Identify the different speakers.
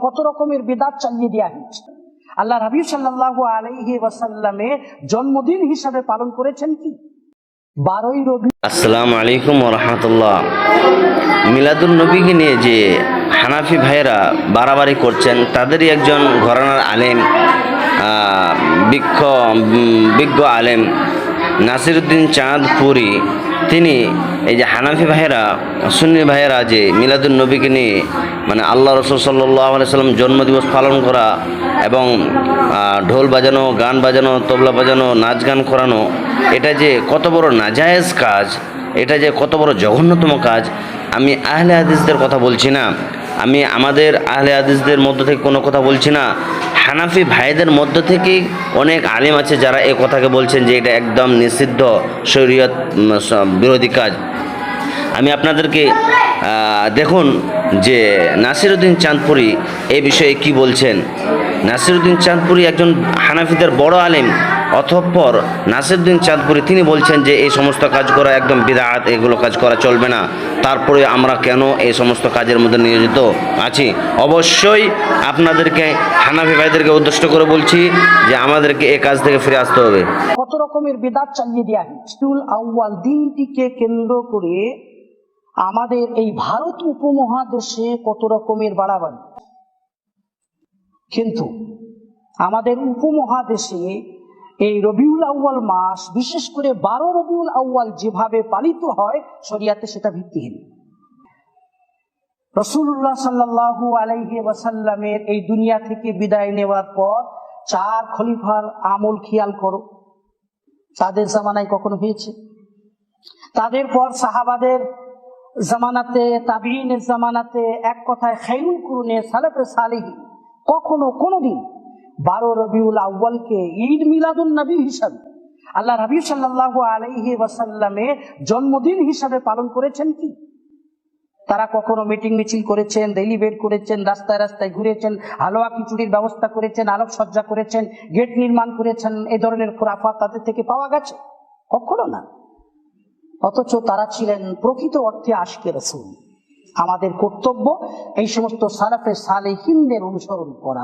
Speaker 1: কত রকমের বিদআত চালিয়ে দেওয়া হয়েছে। আল্লাহ হাবিব সাল্লাল্লাহু আলাইহি ওয়াসাল্লামের জন্মদিন হিসাবে পালন করেছেন কি 12ই রবিউল।
Speaker 2: আসসালামু আলাইকুম ওয়া রাহমাতুল্লাহ। মিলাদুন নবীকে নিয়ে যে হানাফি ভাইয়েরা বাড়াবাড়ি করছেন, তাদেরই একজন ঘরানার আলেম, বিজ্ঞ আলেম নাসিরউদ্দিন চাঁদপুরি, তিনি এই যে হানাফি ভাইয়েরা, সুন্নি ভাইয়েরা যে মিলাদুন নবীকে নিয়ে মানে আল্লাহ রাসূল সাল্লাল্লাহু আলাইহি ওয়াসাল্লাম জন্মদিবস পালন করা এবং ঢোল বাজানো, গান বাজানো, তবলা বাজানো, নাচ গান করানো, এটা যে কত বড় নাজায়েজ কাজ, এটা যে কত বড় জঘন্যতম কাজ। আমি আহলে হাদিসদের কথা বলছি না, আমি আমাদের আহলে হাদিসদের মধ্য থেকে কোনো কথা বলছি না, হানাফি ভাইদের মধ্য থেকেই অনেক আলেম আছে যারা এই কথাকে বলছেন যে এটা একদম নিষিদ্ধ, শরীয়ত বিরোধী কাজ। আমি আপনাদেরকে দেখুন যে নাসিরউদ্দিন চাঁদপুরি এই বিষয়ে কি বলছেন। নাসিরউদ্দিন চাঁদপুরি একজন হানাফিদের বড় আলেম, অতঃপর নাসিরউদ্দিন চাঁদপুরি তিনি বলছেন যে এই সমস্ত কাজ করা একদম বিদআত, এগুলো কাজ করা চলবে না। তারপরে আমরা কেন এই সমস্ত কাজের মধ্যে নিয়োজিত আছি? অবশ্যই আপনাদেরকে, হানাফি ভাইদেরকে উদ্দেশ্য করে বলছি যে আমাদেরকে এই কাজ থেকে ফিরে আসতে হবে।
Speaker 1: কত রকমের বিদআত চালিয়ে দেওয়া হয়েছে। রবিউল আউয়াল দিনটিকে কেন্দ্র করে আমাদের এই ভারত উপমহাদেশে কত রকমের বাড়াবাড়ি, কিন্তু আমাদের উপমহাদেশে এই রবিউল আউয়াল মাস, বিশেষ করে 12 রবিউল আউয়াল যেভাবে পালিত হয় শরিয়াতে সেটা ভিত্তিহীন। রাসূলুল্লাহ সাল্লাল্লাহু আলাইহি ওয়াসাল্লামের এই দুনিয়া থেকে বিদায় নেওয়ার পর 4 খলিফার আমল খেয়াল করো, তাদের জামানায় কখনো হয়েছে? তাদের পর সাহাবাদের জামানাতে, তাবিঈনের জামানাতে, এক কথায় খায়রুল কুরুনে সালাফে সালেহিন কখনো কোনোদিন 12 রবিউল আউয়ালকে ঈদ মিলাদুন নবী হিসাবে, আল্লাহ হাবিব সাল্লাল্লাহু আলাইহি ওয়াসাল্লামের জন্মদিন হিসাবে পালন করেছেন কি? তারা কখনো মিটিং মিছিল করেছেন, ডেলিভেট করেছেন, রাস্তায় রাস্তায় ঘুরেছেন, হালুয়া খিচুড়ির ব্যবস্থা করেছেন, আলোকসজ্জা করেছেন, গেট নির্মাণ করেছেন, এই ধরনের খুরাফাত তাদের থেকে পাওয়া গেছে? কখনো না। অথচ তারা ছিলেন প্রকৃত অর্থে আশিকে রাসূল। আমাদের কর্তব্য এই সমস্ত সালাফে সালেহিনদের অনুসরণ করা।